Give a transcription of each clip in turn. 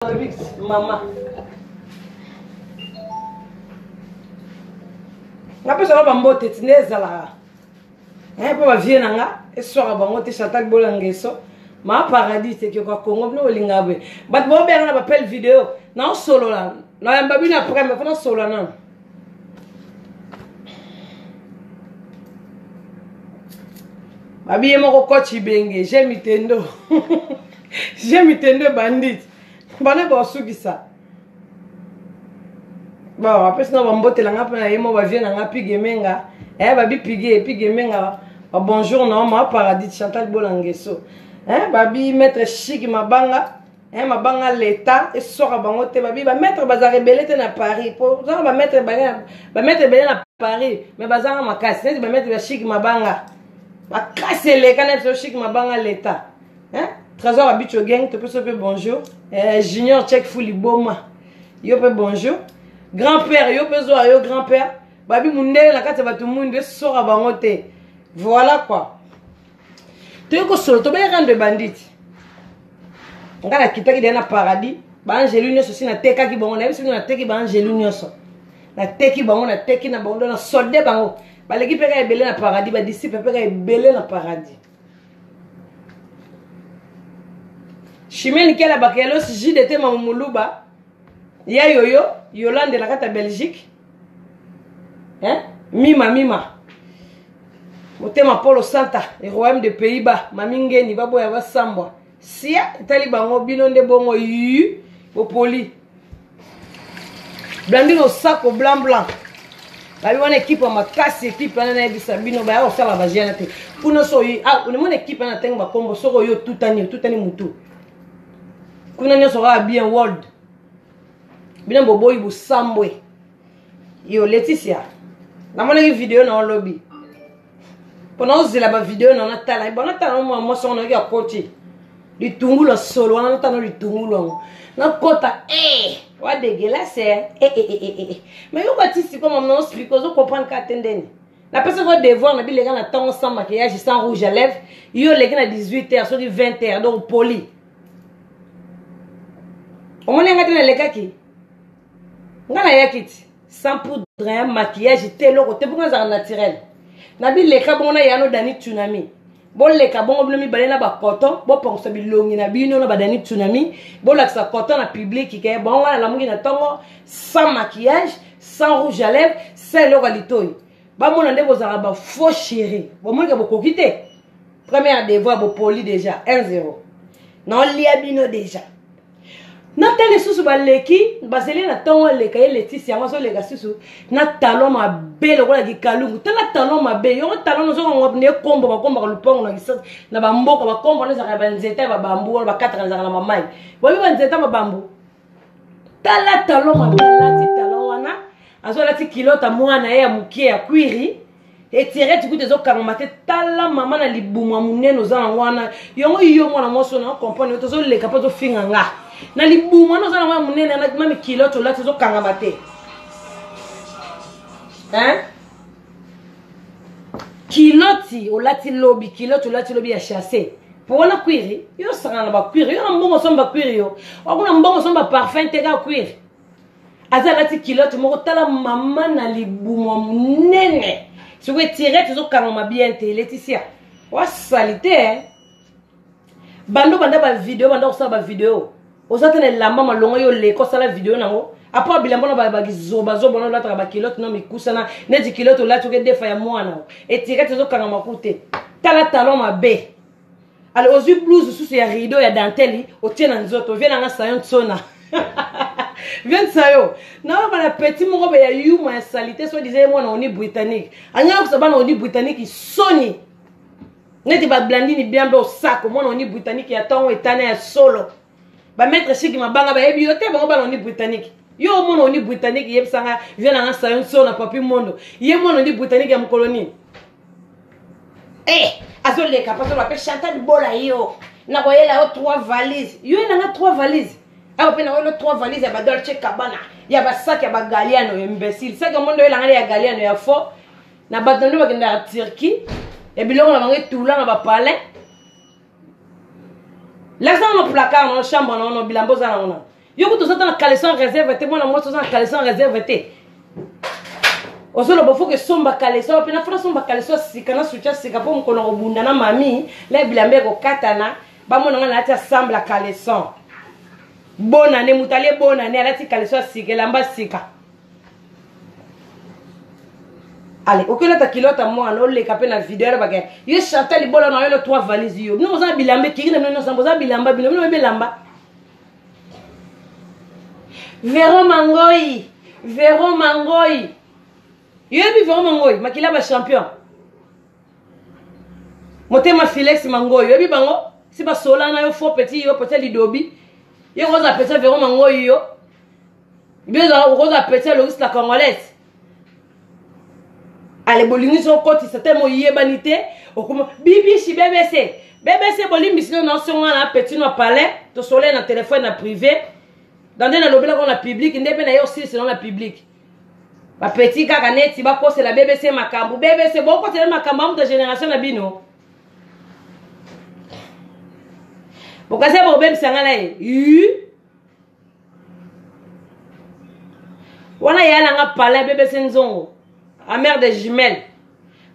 Maman. La personne va m'botter là. Hein, pour venir là, et soir va monter Chantal Bolangeso. Ma paradis c'est que quoi Congo no lingabe. But bon bien on appelle vidéo. Non solo là. Non mbabina après mais faut solo non. Babi mon coach ibenge, j'aime Nintendo. J'aime Nintendo bandit. Bana ba suki ça. Bon, après sinon on va mboter là ngapa na yemo va venir na ngapi gemenga. Babi piguer puis gemenga. Bonjour non ma paradis Chantal Bolangeso. Babi maître chic mabanga. Mabanga l'état et sort bango te babi ba maître baza rebelle te na Paris. Pour ça ba maître rebelle na Paris. Mais baza ma casse, ba maître chic mabanga. Ba casse les canets so chic mabanga l'état. Trésor habitué gang, tu peux se faire bonjour. Junior check fully boma. Yo pe bonjour. Grand-père, yo pe zo yo grand-père. Babi mundele la carte va tout monde sort bango te. Voilà quoi. Tu es solo, tu es de bandit. On a quitté qui est dans le paradis. Angelino aussi na teka ki bango na biso na teki ba Angelino so. Na teki bango na teki na bango na solde bango. Ba l'équipe est belé na paradis, ba disciple est belé na paradis. Chimène qui est la bakelo si JDT mamuluba. Ya yoyo, Yolande la carte Belgique. Mima. Motema Polo Santa, le royaume des Pays-Bas, Mamingeni, Babo Yava Sambwa. Sia, Talibango, Bilonde Bongo, Yu, au poli. Blandine au sac au blanc. La une équipe, ma casse équipe, on a dit Sabino, bah, on fait la bagienne. Pour nous, on équipe, on a tengu ma combo, soro yo tout année moutou. Kuna sera bien world. Bien bobo, il vous sambwe. Yo, Laetitia. Dans mon vidéo dans le lobby. Pendant que la vidéo dans la tala, bon attends moi son on a côté. Du tungulo solo, on attend du tungulo. Na kota wa dégueulasse mais yo Baptiste comme on explique on comprend qu'attendez. La personne va devoir na bi les gars na temps sans maquillage, sans rouge à lèvres, yo les gars à 18h sur 20h donc poli. On m'a ngati na les gars qui ngala yakiti sans poudre, maquillage, telo côté pour ça naturel. Nabi leka bona yano dani tsunami. Bon leka bon blumi balena ba coton, bon ponso bilongi na bino na badani tsunami, bon la sa coton na public qui bon wana la mungi na tongo sans maquillage, sans rouge à lèvres, c'est l'oralité. Ba mona nde bozara ba faux chéri. Bon mungi ba kokité. Première devoir bo poli déjà 1-0. Non lia bino déjà. Na tele susu ba leki baseli na tongo leka Laetitia ngo so leka susu na talon ma belle ko la di kalungu tala talon ma be yo talon so ngo ne kombo ba kombo ka lupongo na kisa na ba mboka ba kombo na za ba nzeta ba bambu ba katra za na mamai bo bi ba nzeta ba bambu tala talon ma belle ti talon wana azo la ti kilota mwana ya mukie ya kwiri et tirer tu des autres mate tala mama na libuma muneno za wana yo mwana moso na comprendre to zo leka pa zo finga nga na libuma no za na munene na mami kiloto la zo kanga mate kiloti o lati lobby kiloto lati lobby ya chasser pour na kwiri yo sanga na ba kwiri yo na mbongo somba kwiri yo okuna mbongo somba parfum te ga kwiri aza lati kiloto moko tala mama na libuma munene. Si vous tirez, tu as bien été Laetitia. Wa salité. Bando ba vidéo, bando sa ba vidéo. Osatene la mama longo yo le ko sala vidéo nango. Apa bilambo na ba gizoba zoba na la ba kilote na mikusana, ne di kilote la tu ke defa ya mwana. Et tiré tu as makute. Tala talon ma be. Alors aux yeux blouse sous ya rideau ya dentelle, o tena nzoto, viens na sayon tsona. Viens ça yo. Non, la petit moko ya yuma ya salité soit disait moi na oni britannique. Anya ko sabana oni britannique soni. Neti ba blandini bien be au sac moi na oni britannique ya tongo etane ya solo. Ba mettre chic mabanga ba yebi yote ba oni britannique. Yo mo na oni britannique yeb sanga vient na sayon sona papi mondo. Ye mo na oni britannique ya mkoloni. Azo le capable ba pe Chantal Bola yo. Na ko yela 3 valises. Yo na 3 valises. Ah, on a 3 valises, il y a Dolce Gabbana, il y a sac, il y a Galliano, imbécile. C'est comme on doit aller à Galliano, il y a fort. Na battu na Turquie, et puis là on a mangé tout là, on va parler. Là, on a placard, on a chambre, on a bilambo, on a. Yo ko dans la caleçon réserve te moi moi dans caleçon réserve te. Osolo bofo que somba caleçon pe na fra somba caleçon sikana sucha sika po mkono obunda na mami la bilambe ko katana ba mona na tia semble la caleçon. Bonne année mutale bonne année la tia caleçon sika lamba sika. Allez, aucun ta kilote à moi, on les capé na vidéo là bagay. Yo chanter li bola na yo 3 valises yo. Nous on a bilambe ki na nous samboza bilamba bilamba. Véro Mangoy. Yo bi Véro Mangoy, makila ba champion. Motema Felix Mangoy, yo bi bango, si ba Solana yo faux petit yo peut-être lidobi. Yo rosa petit Véro Mangoy yo. Bien rosa petit le la congolaise. Allez, bolingi son côté, c'était mon yebanité. BBC, BBC, bolingi, si on a un petit no palais, to soleil na téléphone na privé. Dans des lobby là on a public, il n'est pas aussi selon la public. Ma petit kakanet, si bako c'est la BBC makambu, BBC bon côté la makambu de génération na bino. Pourquoi c'est problème ça là? Wana yala nga palais BBC nzongo. A mère des jumelles.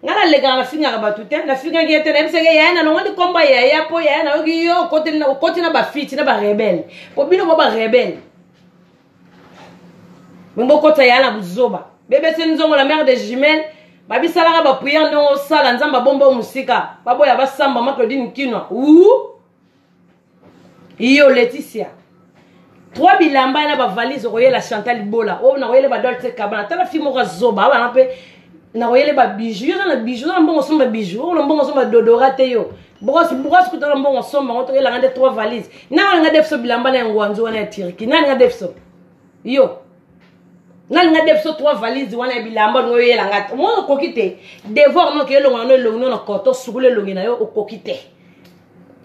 Ngala les gars la finga ba tout la finga qui était même c'est ya na non de combat ya po ya na yo côté na ba fit na ba rebelle. Ko bino ba rebelle. Mbo côté ya na buzoba. Bébé c'est nzongo la mère des jumelles. Ba bisala ba prière ndongo sala nzamba bomba musika. Babo ya ba samba ma Claudine Kinwa. Yo Laetitia. 3 bilamba na ba valise royé la Chantal Bola. Oh na royé ba Dolce Cabana. Tala fi mo zoba ba na pe na royé ba bijoux na bijoux na mbongo somba bijoux. Na mbongo somba dodorate yo. Bros ko tala mbongo somba ngoto la ngande 3 valises. Na nga def so bilamba na ngwanzo na Turki. Na nga def so. Yo. Na nga def so 3 valises wana bilamba ngoyé la ngata. Mo kokite. Devoir no ke lo ngano lo no koto sukule lo ngina yo okokite.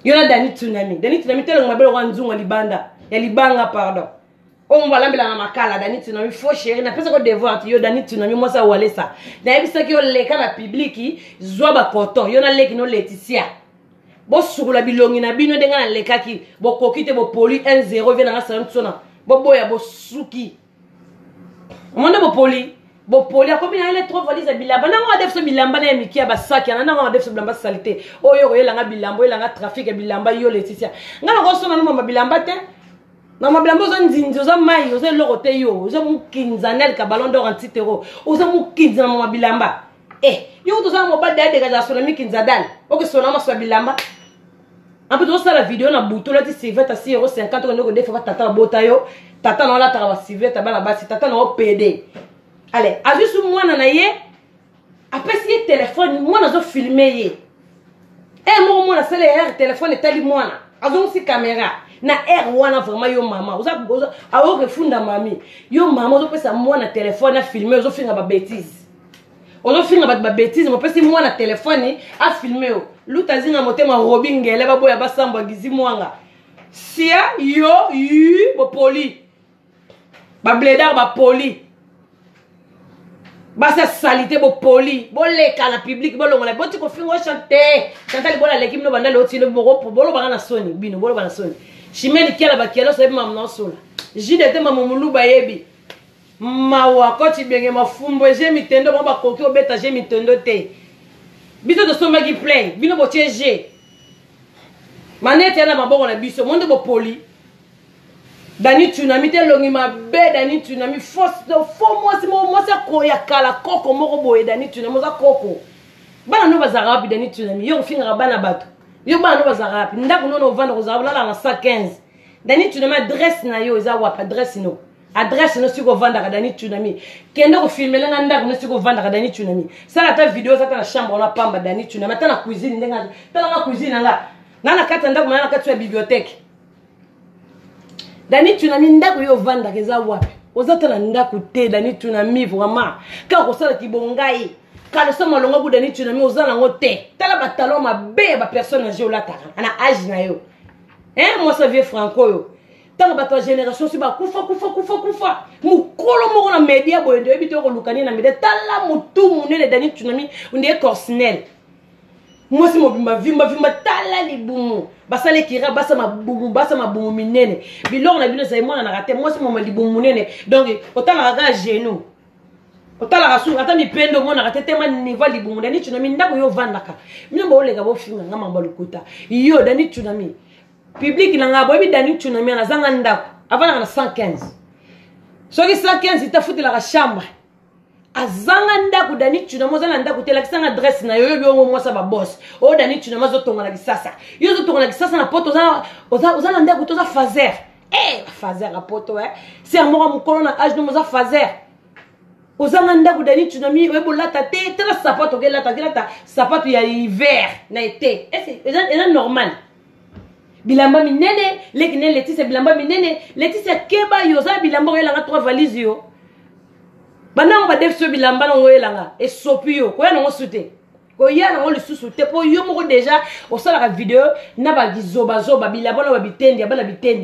Yo na Dani Tsunami tele ngabelo wanzunga libanda. Ya libanga pardon. On va l'ambela na makala Dani Tsunami faux chéri na pesa ko devoir yo Dani Tsunami moi ça wale ça. Na yebisa ki yo leka na public zwa ba koton yo na leki no Laetitia. Bo sukula bilongi na bino denga na leka ki bo kokite bo poli 1-0 vient na salon tsona. Bo boya bo suki. Monde bo poli akobi na ile 3 valises bilamba na ngo def so bilamba na miki ya basaki na ngo def so bilamba salité. Oyo yo langa bilamba yo langa trafic bilamba yo Laetitia. Ngana ko sona no mama bilamba te. Na mabilambo zo nzinzi zo mai zo lorote yo zo mukinzanel ka ballon d'or antitero zo mukinza na mabilamba yo to za mo ba dade ka za sona mikinzadal o ke sona ma so bilamba un peu trop ça la vidéo na buto la ti siveta 6,50 € ko defa tata bota yo tata na la ta ba siveta ba na basi tata na o PD allez a juste moi na ye après si téléphone moi na zo filmer ye moi na sele her téléphone etali moi na azo si caméra na air wana vraiment yo mama oza awo refunda mami yo mama ozo pesa mwana téléphone a filmer ozo finga ba bêtise ozo finga ba bêtise mo pesa mwana téléphone a filmer o lutazinga motema robingele ba boya ba samba gizi mwanga sia yo yu bo poli ba bledar ba poli ba sa salité bo poli bo leka na public bo longola bo ti ko fingo chanter chanter bola l'équipe no banda lo ti lo bolo ba na soni bino bolo ba na soni Chimeli kiala bakielo so ema mnosola. Jide ma mumulu bayebi. Mawa koti benge mafumbo je mitendo ba koki obeta je mitendo te. Bito de soma gi play, bino botie je. Manete na mabongo na biso monde bo poli. Dani Tsunami te longi mabe Dani Tsunami fo moi ça koya kala koko moko boye Dani Tsunami za koko. Bana no bazarabi Dani Tsunami yo finga bana bato. Yo ba no bazarapi ndako no vendre kozabula na 115 Dani Tsunami adresse na yo za wapa adresse no siko vendre Dani Tsunami kenda ko filmer nga ndako no siko vendre Dani Tsunami sala ta vidéo ça ta na chambre on a pamba Dani Tsunami ta na cuisine ndenga ta na cuisine nga na kata ndako na kata ya bibliothèque Dani Tsunami ndako yo vendre keza wapi ozata na ndako te Dani Tsunami vraiment ka ko sala kibongai quand ça m'a longa Dani Tsunami ozana ngote tala batalon mabe ba personne na jeu la ta ana âge na yo moi ça vieux franco yo tala bato génération si ba kufa mukolo moko na media boye ndo ebito ko lukani na media tala mutu munene Dani Tsunami unde Corsnel Moi si mobimba vimba tala libumu basale kira basa mabumu minene bilor na bino sai mona na raté moi si moma libumu minene donc otala ga genou otala rasu ata mi pendo mona raté tema niveau libumu dani tsunami ndako yo vandaka mina ba olega bo finga ngama balukuta yo dani tsunami public na ngabo bi dani tsunami na zanga ndako avant na 115 soki 115 ita futila ka chambre azanga ndako dani tsunami ozana ndako te lakisanga adresse na yo yo mo sa ba boss o dani tsunami zo tonga na kisasa yo zo tonga na kisasa na poto ozana ndako to za fazer fazer a poto c'est moi mon colonne âge no za fazer ozanga ndako dani tsunami o bolata te tela sapato ke lata sapato ya hiver na été c'est normal bilamba minene lekine Laetitia bilamba minene Laetitia keba yo za bilamba elanga 3 valises yo bana ba def so bilamba na ngoyelanga e sopio ko yana ngosute ko yana ngoli susute po yo moko déjà o sala ka video na ba gizoba bilamba na ba bitendi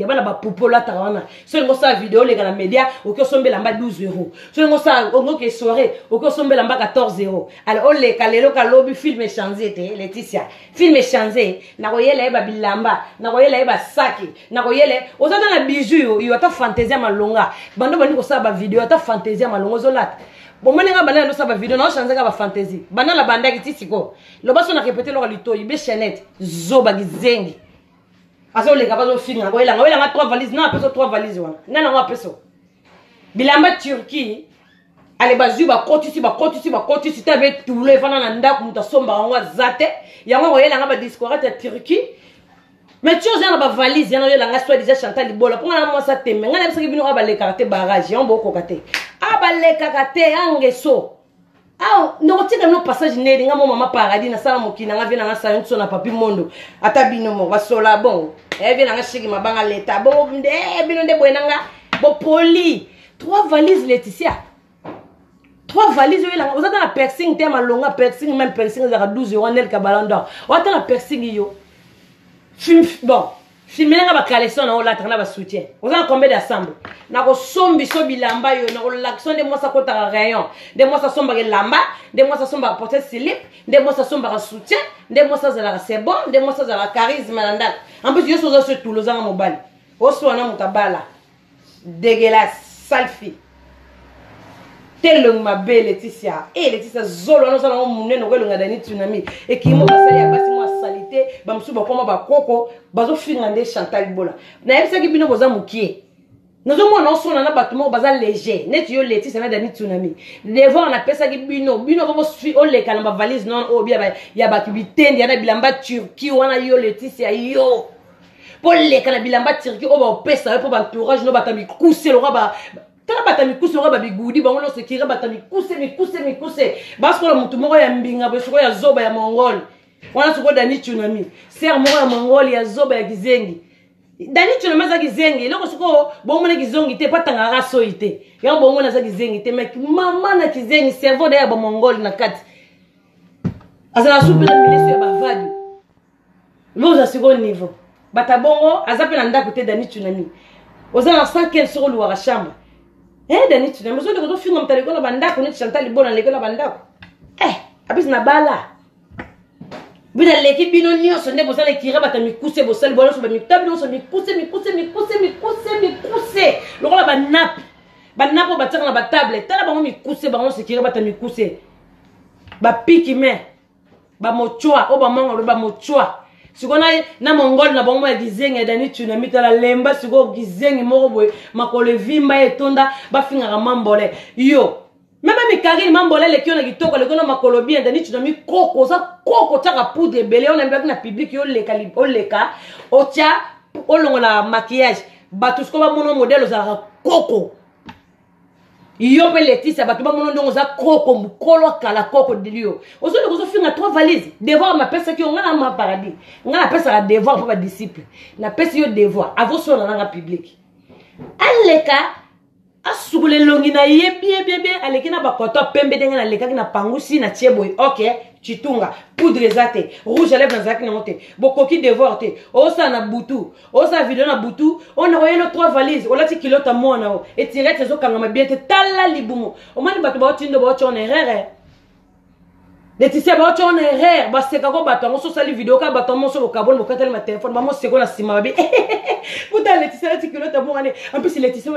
bana ba popola tawana so ngosa video le kana media o ko sombela mba 12 euros so ngosa ngoke soirée o ko sombela mba 14 euros alors on le kalelo ka lobi film changer te Laetitia film changer na ko yele ba bilamba na ko yele ba saki na ko yele o za na bijou yo ata fantaisie malonga bando bani ko sala ba video ata fantaisie malonga zo lata bon menenga bana no saba video na changer ka ba fantaisie bana la banda kitisiko lo baso na répéter lo lito ibe chaînette zoba gizengi aso le ka bazo finga ko elanga 3 valises na peso 3 valises wana nana ngo peso bilamba Turquie ale bazu ba kotisi tabe toule fana na ndako muta somba ngo zate yango ko elanga ba discorate ya Turquie mais tu as ba valise yana yo langa soit déjà Chantal Libola pour na mo sa teme ngana bisaki bino ba le carte barrage yon boko kate abale kakate angeso no tika no passage nedi nga mama paradis na sala mokina nga vina nga sa yonso na papi mondo ata bino mo basola bon vina nga shiki mabanga leta bon bino nde boyenanga bo poli 3 valises Laetitia 3 valises yo langa ozata na piercing te malonga piercing même piercing za 12 euros nel kabalanda ozata na piercing yo bon filmer ba collection na olata na ba soutien ozana combien d'ensemble na ko sombi so bilamba yo na ko l'action de moi ça kota rayon de moi ça somba ke lamba de moi ça somba porter slip de moi ça somba soutien de moi ça za c'est bon de moi ça za charisme na ndak en plus yo so zo tout lozanga mobali oso na mutabala dégueulasse sale fille tellement ma belle Laetitia Laetitia zolo no sala munene ko lunga dani tsunami et qui mo basali ya basi mo salité ba msuba koma ba koko bazo finga nde Chantal Libola na yebisa ki bino boza mukie nozo mo no sona na batumo baza léger net yo Laetitia na dani tsunami devant na pesa ki bino bobo o le kala ba valise non o bia ba ya ba kibitendi ya na bilamba Turquie wana yo Laetitia yo pour le kala bilamba Turquie o ba pesa po ba entourage no batami couser lo ba tala batami kuse ora babigudi bango no sekira batami kuse basko la mutu moko ya mbinga bosoko ya zoba ya Mongol wana soko dani tsunami ser moko ya Mongol ya zoba ya gizengi dani tsunami za gizengi loko soko bongo na gizongi te patanga raso ite ya bongo na za gizengi te mek mama na gizengi cerveau da ya ba Mongol na kati azala supe na ministre ya bavadi loza second niveau batabongo azape na ndako te dani tsunami ozala 115 sur le wa chambre dani tsunami zo de ko finga mtali ko na bandako ni Chantal Libola leko na bandako abis na bala bina leki bino nyonso nde bosala kira batami kuse bosali bono so ba mitabi no so mi kuse lokola banapo bataka na batable tala bango mi kuse bango se kira batami kuse ba piki me ba mochoa o ba manga ba mochoa sikona na Mongol na bango ya gizengi dani tsunami tala lemba siko gizengi moko boy makole vimba etonda bafinga ka mambole yo même mi karine mambole le kiona kitoko le kona makolo bien dani tsunami koko za koko taka poudre belé on aime na public yo le kali o leka o tia o longola maquillage batusko ba mono modèle za koko yo pe Laetitia batu ba mono ndongo za koko mukolo kala koko dilio ozo le kozo finga 3 valises devoir ma pesa ki ngana ma paradis ngana pesa la devoir pour ba disciple na pesa yo devoir avo so na nga public aleka asugule longi na ye bien aleki na bakoto pembe denga na leka na pangusi na cheboy OK chitunga poudre zate rouge à lèvres na zaki na mote bokoki devoir te osa na butu osa video na butu on a royé 3 valises on lati kilota mona o et tirette zo kanga ma bien te tala libumo o mani batu ba otindo ba ochone rere Laetitia ba on erreur ba seka ko batongo so sali vidéo ka batongo so lokabon bo katela ma téléphone ba mo seko na sima ba bi puta Laetitia la tikilo ta bon en plus Laetitia